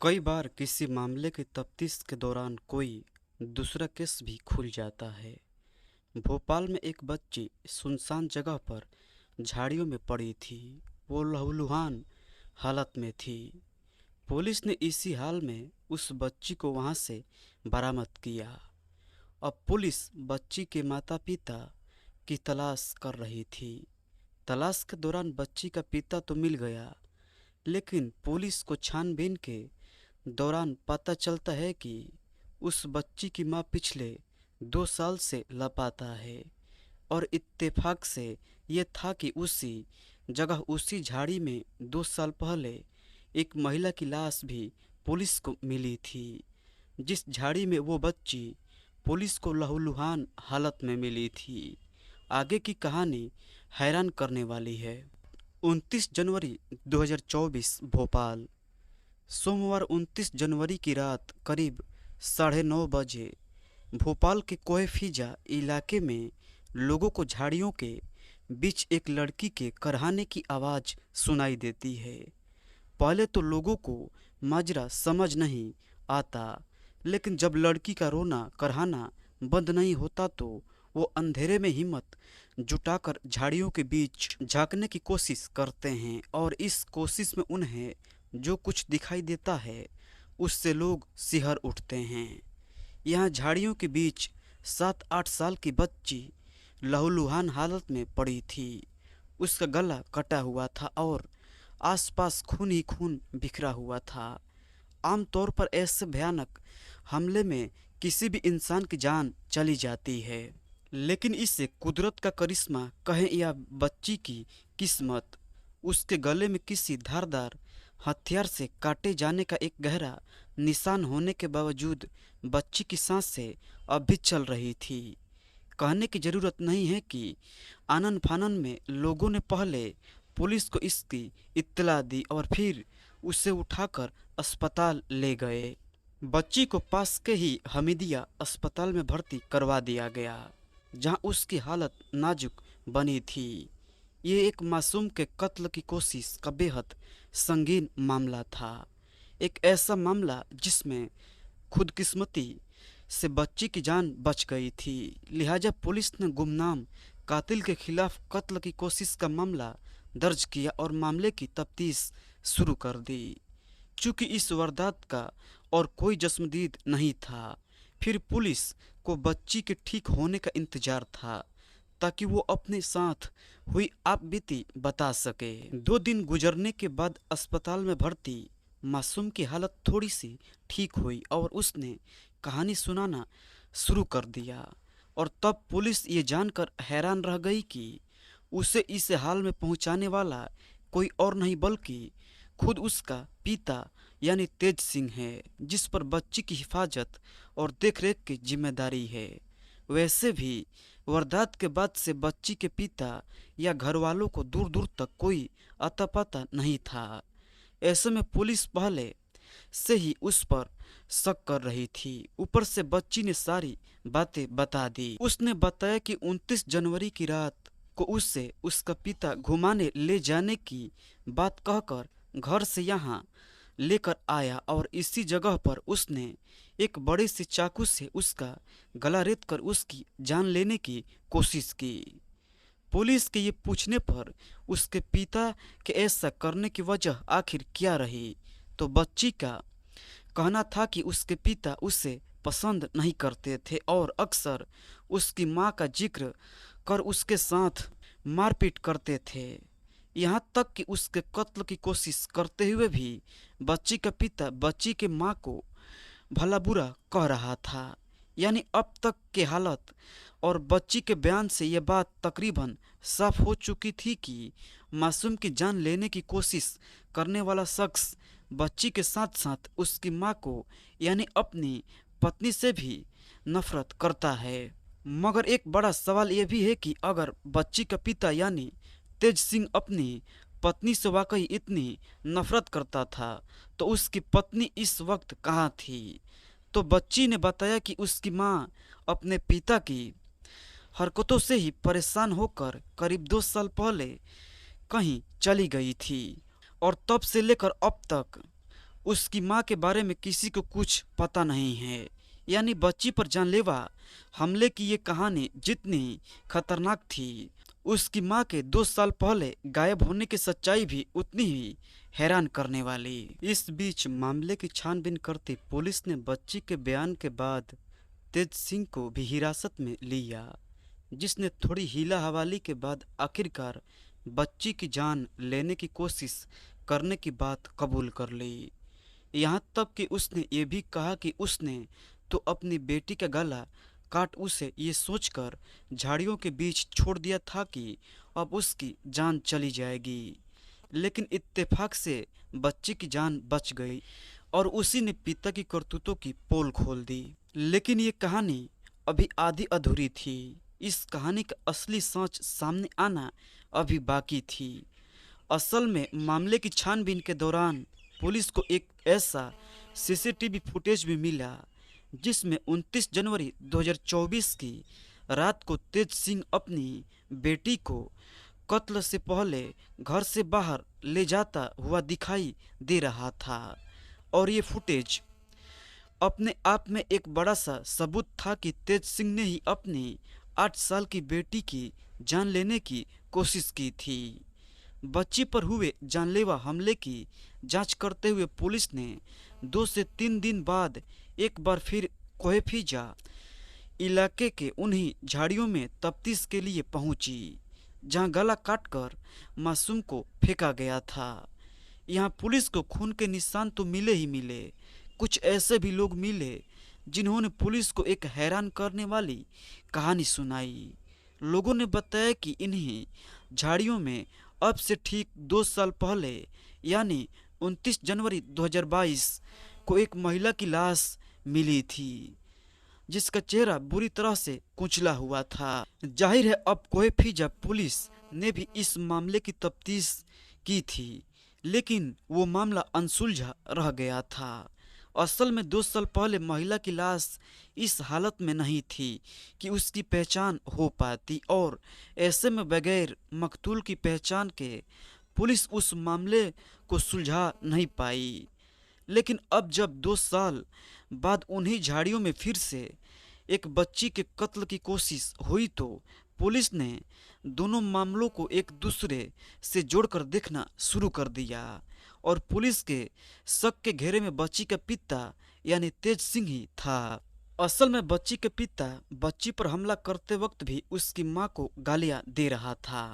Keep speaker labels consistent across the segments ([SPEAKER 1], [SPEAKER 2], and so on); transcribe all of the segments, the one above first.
[SPEAKER 1] कई बार किसी मामले की तफ्तीश के दौरान कोई दूसरा केस भी खुल जाता है। भोपाल में एक बच्ची सुनसान जगह पर झाड़ियों में पड़ी थी। वो लहूलुहान हालत में थी। पुलिस ने इसी हाल में उस बच्ची को वहां से बरामद किया। अब पुलिस बच्ची के माता पिता की तलाश कर रही थी। तलाश के दौरान बच्ची का पिता तो मिल गया, लेकिन पुलिस को छानबीन के दौरान पता चलता है कि उस बच्ची की मां पिछले 2 साल से लापता है। और इत्तेफाक से ये था कि उसी जगह उसी झाड़ी में 2 साल पहले एक महिला की लाश भी पुलिस को मिली थी। जिस झाड़ी में वो बच्ची पुलिस को लहूलुहान हालत में मिली थी। आगे की कहानी हैरान करने वाली है। 29 जनवरी 2024 भोपाल। सोमवार 29 जनवरी की रात करीब 9:30 बजे भोपाल के कोएफिजा इलाके में लोगों को झाड़ियों के बीच एक लड़की के करहाने की आवाज़ सुनाई देती है। पहले तो लोगों को माजरा समझ नहीं आता, लेकिन जब लड़की का रोना करहाना बंद नहीं होता तो वो अंधेरे में हिम्मत जुटाकर झाड़ियों के बीच झांकने की कोशिश करते हैं। और इस कोशिश में उन्हें जो कुछ दिखाई देता है उससे लोग सिहर उठते हैं। यहाँ झाड़ियों के बीच 7-8 साल की बच्ची लहूलुहान हालत में पड़ी थी। उसका गला कटा हुआ था और आसपास खून ही खून बिखरा हुआ था। आमतौर पर ऐसे भयानक हमले में किसी भी इंसान की जान चली जाती है, लेकिन इससे कुदरत का करिश्मा कहें या बच्ची की किस्मत, उसके गले में किसी धारदार हथियार से काटे जाने का एक गहरा निशान होने के बावजूद बच्ची की सांसें अब भी चल रही थी। कहने की ज़रूरत नहीं है कि आनन फानन में लोगों ने पहले पुलिस को इसकी इत्तला दी और फिर उसे उठाकर अस्पताल ले गए। बच्ची को पास के ही हमीदिया अस्पताल में भर्ती करवा दिया गया, जहां उसकी हालत नाजुक बनी थी। ये एक मासूम के कत्ल की कोशिश का बेहद संगीन मामला था। एक ऐसा मामला जिसमें खुदकिस्मती से बच्ची की जान बच गई थी। लिहाजा पुलिस ने गुमनाम कातिल के खिलाफ कत्ल की कोशिश का मामला दर्ज किया और मामले की तफ्तीश शुरू कर दी। चूंकि इस वारदात का और कोई जस्मदीद नहीं था, फिर पुलिस को बच्ची के ठीक होने का इंतजार था ताकि वो अपने साथ हुई आपबीती बता सके। 2 दिन गुजरने के बाद अस्पताल में भर्ती मासूम की हालत थोड़ी सी ठीक हुई और उसने कहानी सुनाना शुरू कर दिया। और तब पुलिस ये जानकर हैरान रह गई कि उसे इस हाल में पहुंचाने वाला कोई और नहीं बल्कि खुद उसका पिता यानी तेज सिंह है, जिस पर बच्ची की हिफाजत और देखरेख की जिम्मेदारी है। वैसे भी वारदात के बाद से बच्ची के पिता या घर वालों को दूर दूर तक कोई अता पता नहीं था। ऐसे में पुलिस पहले से ही उस पर शक कर रही थी। ऊपर से बच्ची ने सारी बातें बता दी। उसने बताया कि 29 जनवरी की रात को उससे उसका पिता घुमाने ले जाने की बात कहकर घर से यहाँ लेकर आया और इसी जगह पर उसने एक बड़े से चाकू से उसका गला रेत कर उसकी जान लेने की कोशिश की। पुलिस के ये पूछने पर उसके पिता के ऐसा करने की वजह आखिर क्या रही, तो बच्ची का कहना था कि उसके पिता उसे पसंद नहीं करते थे और अक्सर उसकी मां का जिक्र कर उसके साथ मारपीट करते थे। यहाँ तक कि उसके कत्ल की कोशिश करते हुए भी बच्ची का पिता बच्ची के मां को भला बुरा कह रहा था। यानी अब तक के हालत और बच्ची के बयान से यह बात तकरीबन साफ हो चुकी थी कि मासूम की जान लेने की कोशिश करने वाला शख्स बच्ची के साथ साथ उसकी मां को यानी अपनी पत्नी से भी नफरत करता है। मगर एक बड़ा सवाल यह भी है कि अगर बच्ची का पिता यानी तेज सिंह अपनी पत्नी से वाकई इतनी नफरत करता था तो उसकी पत्नी इस वक्त कहाँ थी। तो बच्ची ने बताया कि उसकी मां अपने पिता की हरकतों से ही परेशान होकर करीब 2 साल पहले कहीं चली गई थी और तब से लेकर अब तक उसकी माँ के बारे में किसी को कुछ पता नहीं है। यानी बच्ची पर जानलेवा हमले की ये कहानी जितनी खतरनाक थी, उसकी माँ के 2 साल पहले गायब होने की सच्चाई भी उतनी ही हैरान करने वाली। इस बीच मामले की छानबीन करती पुलिस ने बच्ची के बयान के बाद तेज सिंह को भी हिरासत में लिया, जिसने थोड़ी हीला हवाली के बाद आखिरकार बच्ची की जान लेने की कोशिश करने की बात कबूल कर ली। यहाँ तक कि उसने ये भी कहा कि उसने तो अपनी बेटी का गला काट उसे ये सोचकर झाड़ियों के बीच छोड़ दिया था कि अब उसकी जान चली जाएगी। लेकिन इत्तेफाक से बच्ची की जान बच गई और उसी ने पिता की करतूतों की पोल खोल दी। लेकिन ये कहानी अभी आधी अधूरी थी। इस कहानी का असली सच सामने आना अभी बाकी थी। असल में मामले की छानबीन के दौरान पुलिस को एक ऐसा सीसीटीवी फुटेज भी मिला जिसमें 29 जनवरी 2024 की रात को तेज सिंह अपनी बेटी को कत्ल से पहले घर से बाहर ले जाता हुआ दिखाई दे रहा था। और ये फुटेज अपने आप में एक बड़ा सा सबूत था कि तेज सिंह ने ही अपनी 8 साल की बेटी की जान लेने की कोशिश की थी। बच्ची पर हुए जानलेवा हमले की जांच करते हुए पुलिस ने 2 से 3 दिन बाद एक बार फिर कोहेफिजा इलाके के उन्हीं झाड़ियों में तफ्तीश के लिए पहुंची जहां गला काटकर मासूम को फेंका गया था। यहां पुलिस को खून के निशान तो मिले ही मिले, कुछ ऐसे भी लोग मिले जिन्होंने पुलिस को एक हैरान करने वाली कहानी सुनाई। लोगों ने बताया कि इन्हीं झाड़ियों में अब से ठीक 2 साल पहले यानी 29 जनवरी 2022 को एक महिला की लाश मिली थी जिसका चेहरा बुरी तरह से कुचला हुआ था। जाहिर है अब कोहेफिजा पुलिस ने भी इस मामले की तफ्तीश की थी, लेकिन वो मामला अनसुलझा रह गया था। असल में 2 साल पहले महिला की लाश इस हालत में नहीं थी कि उसकी पहचान हो पाती और ऐसे में बगैर मकतूल की पहचान के पुलिस उस मामले को सुलझा नहीं पाई। लेकिन अब जब 2 साल बाद उन्हीं झाड़ियों में फिर से एक बच्ची के कत्ल की कोशिश हुई तो पुलिस ने दोनों मामलों को एक दूसरे से जोड़कर देखना शुरू कर दिया और पुलिस के शक के घेरे में बच्ची का पिता यानी तेज सिंह ही था। असल में बच्ची के पिता बच्ची पर हमला करते वक्त भी उसकी मां को गालियां दे रहा था।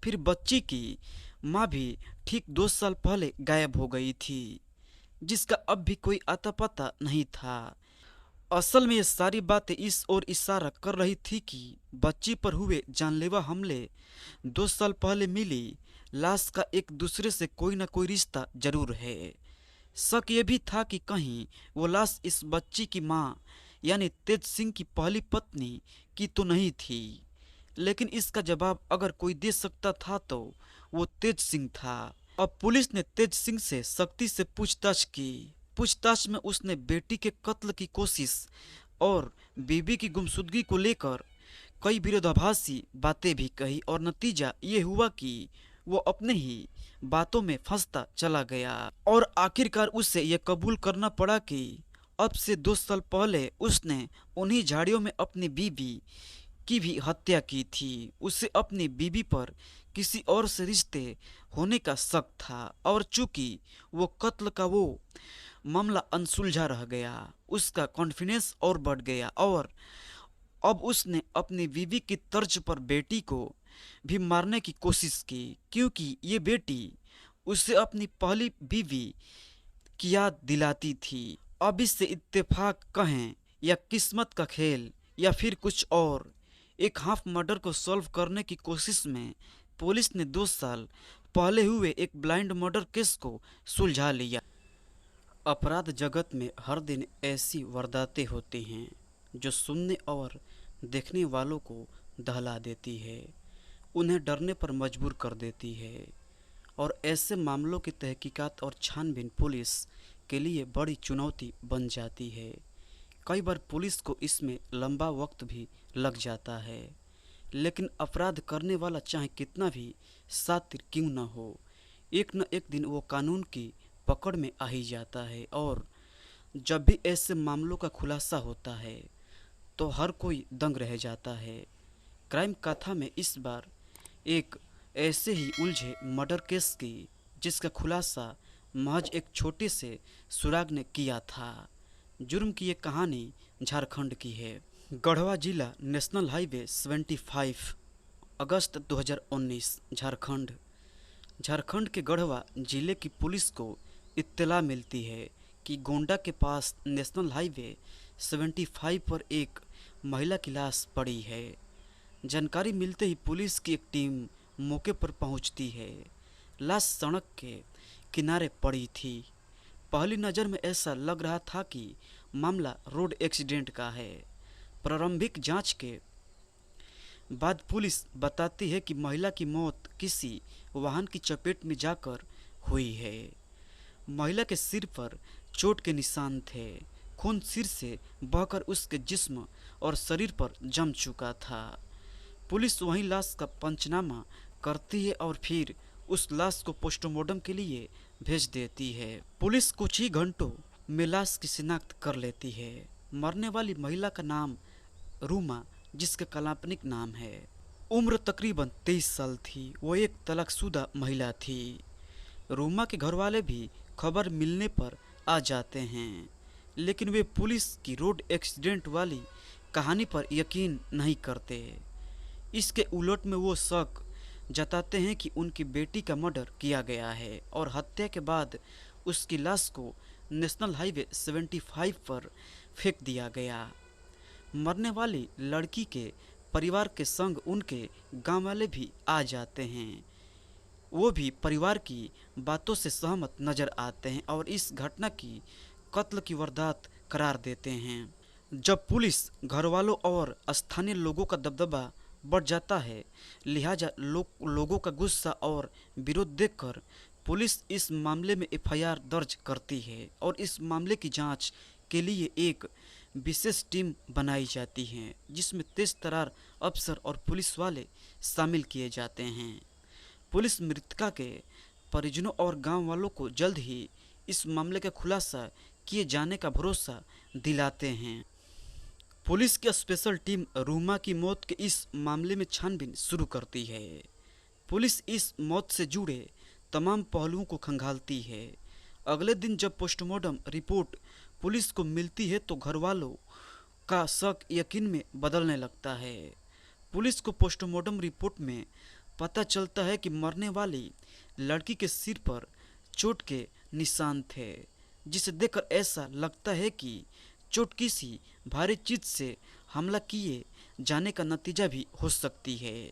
[SPEAKER 1] फिर बच्ची की मां भी ठीक 2 साल पहले गायब हो गई थी जिसका अब भी कोई आता पता नहीं था। असल में ये सारी बातें इस ओर इशारा कर रही थी कि बच्ची पर हुए जानलेवा हमले 2 साल पहले मिली लाश का एक दूसरे से कोई ना कोई रिश्ता जरूर है। शक ये भी था कि कहीं वो लाश इस बच्ची की मां यानी तेज सिंह की पहली पत्नी की तो नहीं थी। लेकिन इसका जवाब अगर कोई दे सकता था तो वो तेज सिंह था। अब पुलिस ने तेज सिंह से सख्ती से पूछताछ की। पूछताछ में उसने बेटी के कत्ल की कोशिश और बीबी की गुमशुदगी को लेकर कई विरोधाभासी बातें भी कही और नतीजा ये हुआ कि वो अपने ही बातों में फंसता चला गया और आखिरकार उसे ये कबूल करना पड़ा कि अब से 2 साल पहले उसने उन्हीं झाड़ियों में अपनी बीबी की भी हत्या की थी। उसे अपनी बीबी पर किसी और से रिश्ते होने का शक था और चूंकि वो कत्ल का वो मामला अनसुलझा रह गया, उसका कॉन्फिडेंस और बढ़ गया और अब उसने अपनी बीवी की तर्ज पर बेटी को भी मारने की कोशिश की, क्योंकि ये बेटी उसे अपनी पहली बीवी की याद दिलाती थी। अब इससे इत्तेफाक कहें या किस्मत का खेल या फिर कुछ और, एक हाफ मर्डर को सॉल्व करने की कोशिश में पुलिस ने 2 साल पहले हुए एक ब्लाइंड मर्डर केस को सुलझा लिया। अपराध जगत में हर दिन ऐसी वारदातें होती हैं जो सुनने और देखने वालों को दहला देती है, उन्हें डरने पर मजबूर कर देती है और ऐसे मामलों की तहकीकात और छानबीन पुलिस के लिए बड़ी चुनौती बन जाती है। कई बार पुलिस को इसमें लंबा वक्त भी लग जाता है, लेकिन अपराध करने वाला चाहे कितना भी शातिर क्यों न हो, एक न एक दिन वो कानून की पकड़ में आ ही जाता है। और जब भी ऐसे मामलों का खुलासा होता है तो हर कोई दंग रह जाता है। क्राइम कथा में इस बार एक ऐसे ही उलझे मर्डर केस की जिसका खुलासा महज एक छोटे से सुराग ने किया था। जुर्म की ये कहानी झारखंड की है। गढ़वा जिला, नेशनल हाईवे 75, अगस्त 2019, झारखंड। झारखंड के गढ़वा जिले की पुलिस को इत्तला मिलती है कि गोंडा के पास नेशनल हाईवे 75 पर एक महिला की लाश पड़ी है। जानकारी मिलते ही पुलिस की एक टीम मौके पर पहुंचती है। लाश सड़क के किनारे पड़ी थी। पहली नज़र में ऐसा लग रहा था कि मामला रोड एक्सीडेंट का है। प्रारंभिक जांच के बाद पुलिस बताती है कि महिला की मौत किसी वाहन की चपेट में जाकर हुई है। महिला के सिर पर चोट के निशान थे। खून सिर से बहकर उसके जिस्म और शरीर पर जम चुका था। पुलिस वहीं लाश का पंचनामा करती है और फिर उस लाश को पोस्टमार्टम के लिए भेज देती है। पुलिस कुछ ही घंटों में लाश की शिनाख्त कर लेती है। मरने वाली महिला का नाम रूमा, जिसका काल्पनिक नाम है। उम्र तकरीबन 23 साल थी। वो एक तलाकशुदा महिला थी। रूमा के घरवाले भी खबर मिलने पर आ जाते हैं, लेकिन वे पुलिस की रोड एक्सीडेंट वाली कहानी पर यकीन नहीं करते। इसके उलट में वो शक जताते हैं कि उनकी बेटी का मर्डर किया गया है और हत्या के बाद उसकी लाश को नेशनल हाईवे 75 पर फेंक दिया गया। मरने वाली लड़की के परिवार के संग उनके गांव वाले भी आ जाते हैं। वो भी परिवार की बातों से सहमत नजर आते हैं और इस घटना की कत्ल की वारदात करार देते हैं। जब पुलिस घर वालों और स्थानीय लोगों का दबदबा बढ़ जाता है, लिहाजा लोगों का गुस्सा और विरोध देखकर पुलिस इस मामले में एफआईआर दर्ज करती है और इस मामले की जांच के लिए एक विशेष टीम बनाई जाती है, जिसमें तेज तर्रार अफसर और पुलिस वाले शामिल किए जाते हैं। पुलिस मृतका के परिजनों और गांव वालों को जल्द ही इस मामले का खुलासा किए जाने का भरोसा दिलाते हैं। पुलिस की स्पेशल टीम रूमा की मौत के इस मामले में छानबीन शुरू करती है। पुलिस इस मौत से जुड़े तमाम पहलुओं को खंगालती है। अगले दिन जब पोस्टमार्टम रिपोर्ट पुलिस को मिलती है तो घरवालों का शक यकीन में बदलने लगता है। पुलिस को पोस्टमार्टम रिपोर्ट में पता चलता है कि मरने वाली लड़की के सिर पर चोट के निशान थे, जिसे देखकर ऐसा लगता है कि चोट किसी भारी चीज से हमला किए जाने का नतीजा भी हो सकती है।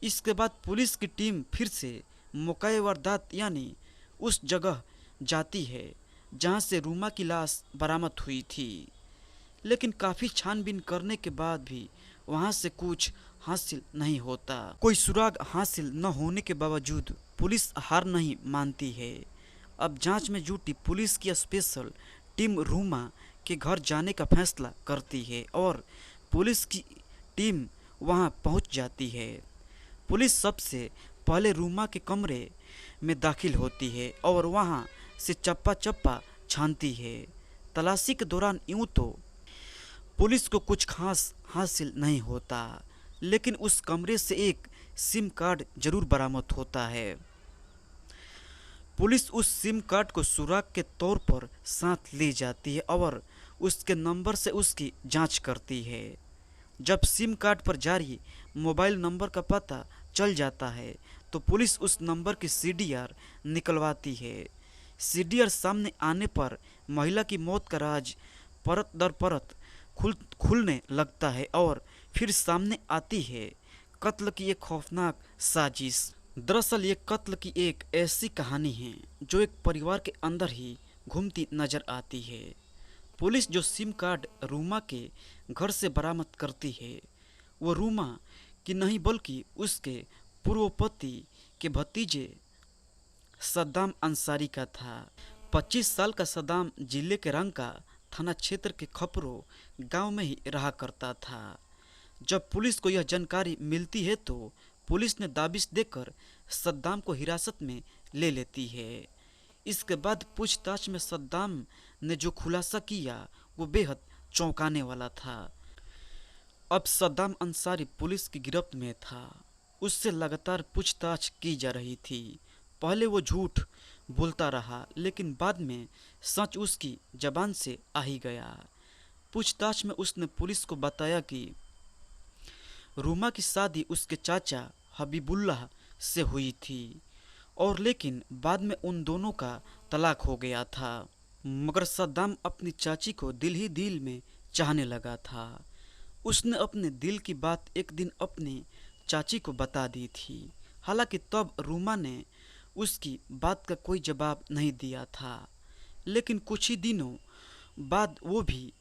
[SPEAKER 1] इसके बाद पुलिस की टीम फिर से मौके वारदात यानी उस जगह जाती है जहां से रूमा की लाश बरामद हुई थी, लेकिन काफ़ी छानबीन करने के बाद भी वहां से कुछ हासिल नहीं होता। कोई सुराग हासिल न होने के बावजूद पुलिस हार नहीं मानती है। अब जांच में जुटी पुलिस की स्पेशल टीम रूमा के घर जाने का फैसला करती है और पुलिस की टीम वहां पहुंच जाती है। पुलिस सबसे पहले रूमा के कमरे में दाखिल होती है और वहां से चप्पा चप्पा छानती है। तलाशी के दौरान यूं तो पुलिस को कुछ खास हासिल नहीं होता, लेकिन उस कमरे से एक सिम कार्ड जरूर बरामद होता है। पुलिस उस सिम कार्ड को सुराग के तौर पर साथ ले जाती है और उसके नंबर से उसकी जांच करती है। जब सिम कार्ड पर जारी मोबाइल नंबर का पता चल जाता है तो पुलिस उस नंबर की सीडीआर निकलवाती है। सीडीआर सामने आने पर महिला की मौत का राज परत दर परत खुलने लगता है और फिर सामने आती है कत्ल की एक खौफनाक साजिश। दरअसल ये कत्ल की एक ऐसी कहानी है जो एक परिवार के अंदर ही घूमती नजर आती है। पुलिस जो सिम कार्ड रूमा के घर से बरामद करती है वो रूमा की नहीं बल्कि उसके पूर्व पति के भतीजे सद्दाम अंसारी का था। 25 साल का सद्दाम जिले के रंका थाना क्षेत्र के खपरो गांव में ही रहा करता था। जब पुलिस को यह जानकारी मिलती है तो पुलिस ने दाबिश देकर सद्दाम को हिरासत में ले लेती है। इसके बाद पूछताछ में सद्दाम ने जो खुलासा किया वो बेहद चौंकाने वाला था। अब सद्दाम अंसारी पुलिस की गिरफ्त में था। उससे लगातार पूछताछ की जा रही थी। पहले वो झूठ बोलता रहा, लेकिन बाद में सच उसकी जबान से आ ही गया। पूछताछ में उसने पुलिस को बताया कि रूमा की शादी उसके चाचा हबीबुल्लाह से हुई थी, और लेकिन बाद में उन दोनों का तलाक हो गया था। मगर सद्दाम अपनी चाची को दिल ही दिल में चाहने लगा था। उसने अपने दिल की बात एक दिन अपनी चाची को बता दी थी। हालांकि तब रूमा ने उसकी बात का कोई जवाब नहीं दिया था, लेकिन कुछ ही दिनों बाद वो भी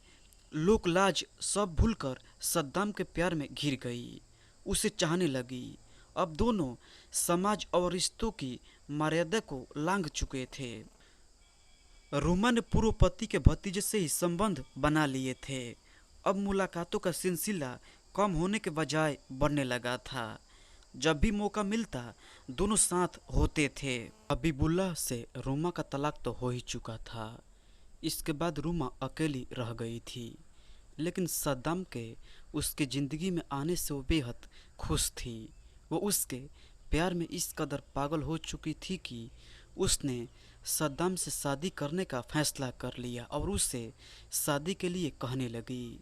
[SPEAKER 1] लोक लाज सब भूलकर सद्दाम के प्यार में घिर गई, उसे चाहने लगी। अब दोनों समाज और रिश्तों की मर्यादा को लांघ चुके थे। रूमा ने पूर्व पति के भतीजे से ही संबंध बना लिए थे। अब मुलाकातों का सिलसिला कम होने के बजाय बढ़ने लगा था। जब भी मौका मिलता दोनों साथ होते थे। हबीबुल्लाह से रूमा का तलाक तो हो ही चुका था। इसके बाद रूमा अकेली रह गई थी, लेकिन सद्दाम के उसके ज़िंदगी में आने से वो बेहद खुश थी। वो उसके प्यार में इस कदर पागल हो चुकी थी कि उसने सद्दाम से शादी करने का फैसला कर लिया और उससे शादी के लिए कहने लगी।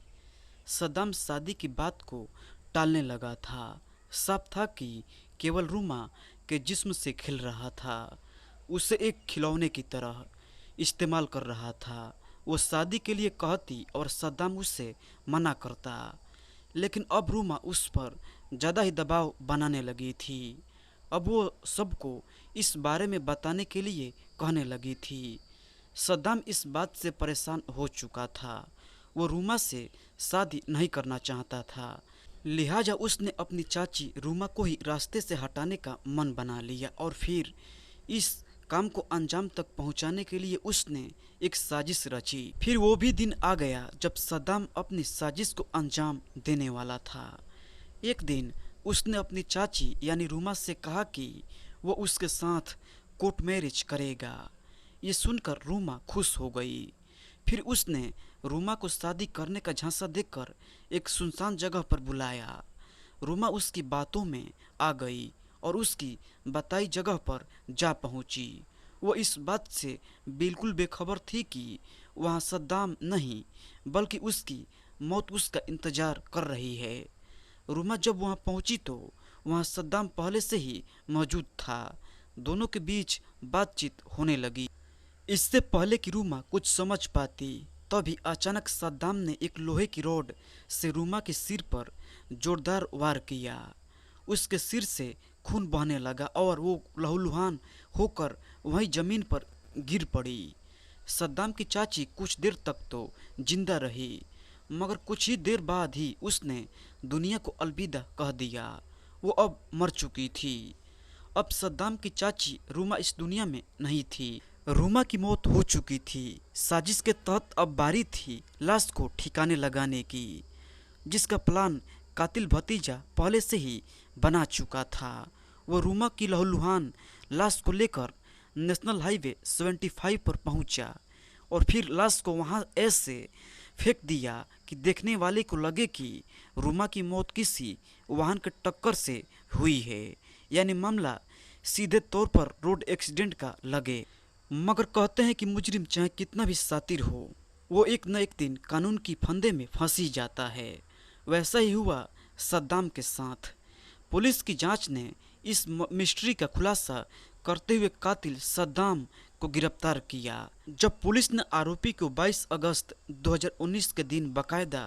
[SPEAKER 1] सद्दाम शादी की बात को टालने लगा था। साफ था कि केवल रूमा के जिस्म से खेल रहा था, उसे एक खिलौने की तरह इस्तेमाल कर रहा था। वो शादी के लिए कहती और सद्दाम उससे मना करता, लेकिन अब रूमा उस पर ज़्यादा ही दबाव बनाने लगी थी। अब वो सबको इस बारे में बताने के लिए कहने लगी थी। सद्दाम इस बात से परेशान हो चुका था। वो रूमा से शादी नहीं करना चाहता था, लिहाजा उसने अपनी चाची रूमा को ही रास्ते से हटाने का मन बना लिया और फिर इस काम को अंजाम तक पहुंचाने के लिए उसने एक साजिश रची। फिर वो भी दिन आ गया जब सद्दाम अपनी साजिश को अंजाम देने वाला था। एक दिन उसने अपनी चाची यानी रूमा से कहा कि वो उसके साथ कोर्ट मैरिज करेगा। ये सुनकर रूमा खुश हो गई। फिर उसने रूमा को शादी करने का झांसा देकर एक सुनसान जगह पर बुलाया। रूमा उसकी बातों में आ गई और उसकी बताई जगह पर जा पहुंची। वो इस बात से बिल्कुल बेखबर थी कि वहाँ सद्दाम नहीं बल्कि उसकी मौत उसका इंतजार कर रही है। रूमा जब वहाँ पहुंची तो वहाँ सद्दाम पहले से ही मौजूद था। दोनों के बीच बातचीत होने लगी। इससे पहले कि रूमा कुछ समझ पाती, तभी अचानक सद्दाम ने एक लोहे की रॉड से रूमा के सिर पर जोरदार वार किया। उसके सिर से खून बहने लगा और वो लहूलुहान होकर वहीं जमीन पर गिर पड़ी। सद्दाम की चाची कुछ देर तक तो जिंदा रही, मगर कुछ ही देर बाद ही उसने दुनिया को अलविदा कह दिया। वो अब मर चुकी थी। अब सद्दाम की चाची रूमा इस दुनिया में नहीं थी। रूमा की मौत हो चुकी थी। साजिश के तहत अब बारी थी लाश को ठिकाने लगाने की, जिसका प्लान कातिल भतीजा पहले से ही बना चुका था। वो रूमा की लहूलुहान लाश को लेकर नेशनल हाईवे 75 पर पहुंचा और फिर लाश को वहां ऐसे फेंक दिया कि देखने वाले को लगे कि रूमा की मौत किसी वाहन के टक्कर से हुई है, यानी मामला सीधे तौर पर रोड एक्सीडेंट का लगे। मगर कहते हैं कि मुजरिम चाहे कितना भी शातिर हो, वो एक न एक दिन कानून की फंदे में फंस ही जाता है। वैसा ही हुआ सद्दाम के साथ। पुलिस की जांच ने इस मिस्ट्री का खुलासा करते हुए कातिल सद्दाम को गिरफ्तार किया। जब पुलिस ने आरोपी को 22 अगस्त 2019 के दिन बाकायदा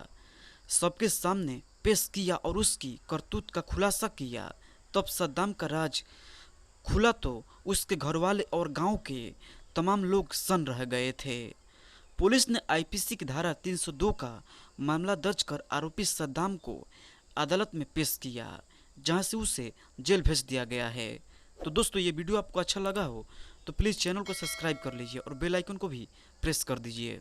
[SPEAKER 1] सबके सामने पेश किया और उसकी करतूत का खुलासा किया, तब सद्दाम का राज खुला तो उसके घरवाले और गांव के तमाम लोग सन्न रह गए थे। पुलिस ने आईपीसी की धारा 302 का मामला दर्ज कर आरोपी सद्दाम को अदालत में पेश किया, जहां से उसे जेल भेज दिया गया है। तो दोस्तों, ये वीडियो आपको अच्छा लगा हो तो प्लीज़ चैनल को सब्सक्राइब कर लीजिए और बेल आइकन को भी प्रेस कर दीजिए।